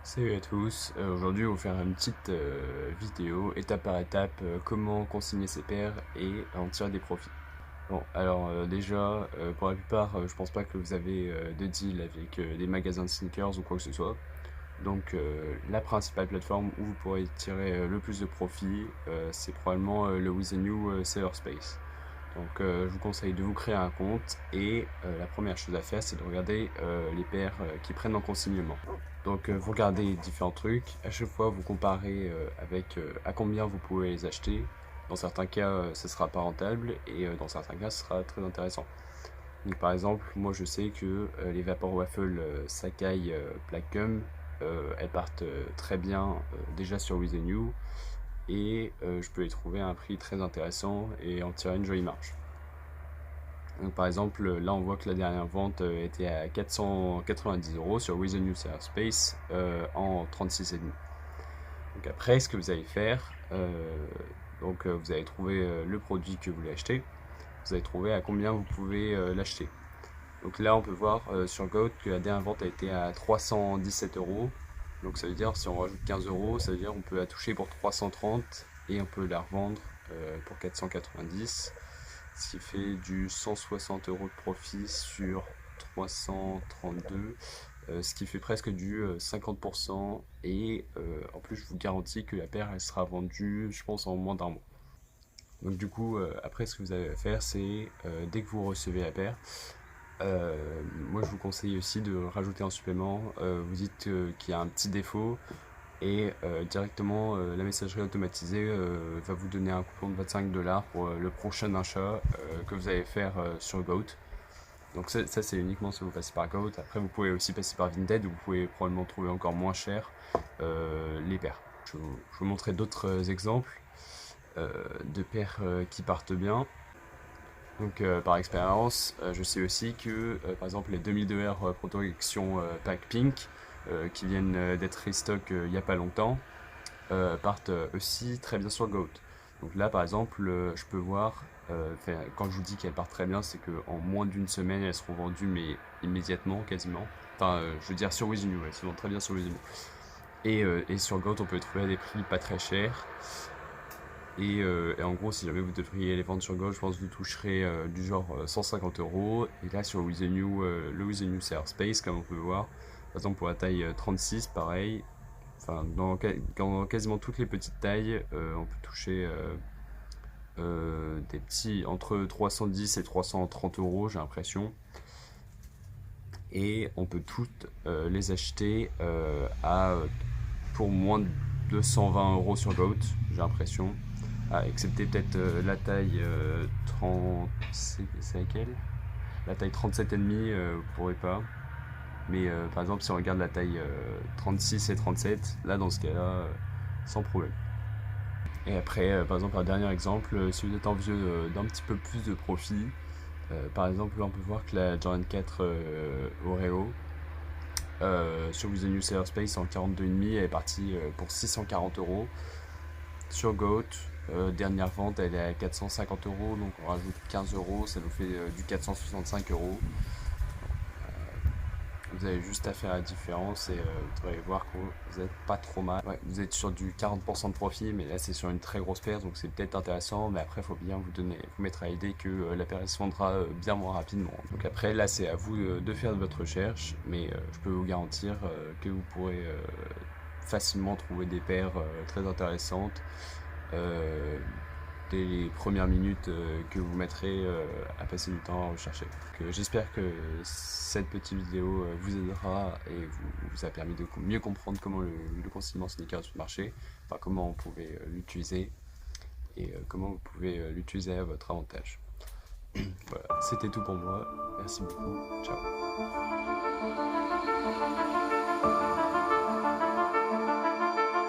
Salut à tous, aujourd'hui on va faire une petite vidéo étape par étape comment consigner ses paires et en tirer des profits. Bon alors déjà pour la plupart je pense pas que vous avez de deal avec des magasins de sneakers ou quoi que ce soit. Donc la principale plateforme où vous pourrez tirer le plus de profit c'est probablement le With the New Seller Space. Donc je vous conseille de vous créer un compte et la première chose à faire c'est de regarder les paires qui prennent en consignement. Donc vous regardez différents trucs, à chaque fois vous comparez avec à combien vous pouvez les acheter. Dans certains cas ce sera pas rentable et dans certains cas ce sera très intéressant. Donc par exemple moi je sais que les Vapor Waffle Sakai Black Gum elles partent très bien déjà sur With The New et je peux les trouver à un prix très intéressant et en tirer une jolie marge. Donc, par exemple, là on voit que la dernière vente était à 490 € sur With a New Seller Space en 36,5. Donc après, ce que vous allez faire, vous allez trouver le produit que vous voulez acheter, vous allez trouver à combien vous pouvez l'acheter. Donc là, on peut voir sur Goat que la dernière vente a été à 317 €. Donc ça veut dire, si on rajoute 15 €, ça veut dire on peut la toucher pour 330 et on peut la revendre pour 490, ce qui fait du 160 € de profit sur 332, ce qui fait presque du 50%. Et en plus, je vous garantis que la paire elle sera vendue, je pense, en moins d'un mois. Donc du coup, après, ce que vous avez à faire, c'est dès que vous recevez la paire, moi je vous conseille aussi de rajouter un supplément. Vous dites qu'il y a un petit défaut et directement la messagerie automatisée va vous donner un coupon de 25 $ pour le prochain achat que vous allez faire sur Goat. Donc ça c'est uniquement si vous passez par Goat. Après vous pouvez aussi passer par Vinted où vous pouvez probablement trouver encore moins cher les paires. Je vais vous montrer d'autres exemples de paires qui partent bien. Donc par expérience, je sais aussi que par exemple les 2002R protection pack pink qui viennent d'être restock il n'y a pas longtemps partent aussi très bien sur Goat. Donc là par exemple je peux voir, quand je vous dis qu'elles partent très bien, c'est qu'en moins d'une semaine elles seront vendues mais immédiatement quasiment. Enfin je veux dire sur With You, elles se vendent très bien sur With You. Et sur Goat on peut les trouver à des prix pas très chers. Et en gros, si jamais vous devriez les vendre sur Go, je pense que vous toucherez du genre 150 €. Et là, sur With the New, le With the New Seller Space, comme on peut voir, par exemple pour la taille 36, pareil, enfin, dans quasiment toutes les petites tailles, on peut toucher des petits entre 310 et 330 €, j'ai l'impression. Et on peut toutes les acheter pour moins de 220 € sur Goat, j'ai l'impression. Ah, excepté peut-être la taille 30. C'est laquelle? La taille 37,5, vous pourrez pas. Mais par exemple, si on regarde la taille 36 et 37, là dans ce cas-là, sans problème. Et après, par exemple, un dernier exemple, si vous êtes envieux d'un petit peu plus de profit, par exemple, là on peut voir que la Jordan 4 Oreo sur With the New Seller Space en 42,5 elle est partie pour 640 €. Sur Goat, dernière vente elle est à 450 €, donc on rajoute 15 €, ça nous fait du 465 €. Vous avez juste à faire la différence et vous allez voir que vous n'êtes pas trop mal. Ouais, vous êtes sur du 40% de profit, mais là c'est sur une très grosse paire, donc c'est peut-être intéressant, mais après il faut bien vous mettre à l'idée que la paire se vendra bien moins rapidement. Donc après là c'est à vous de faire de votre recherche, mais je peux vous garantir que vous pourrez facilement trouver des paires très intéressantes dès les premières minutes que vous mettrez à passer du temps à rechercher. J'espère que cette petite vidéo vous aidera et vous a permis de mieux comprendre comment le consignement sneakers marchait, enfin comment on pouvait l'utiliser et comment vous pouvez l'utiliser à votre avantage. Voilà, c'était tout pour moi. Merci beaucoup. Ciao.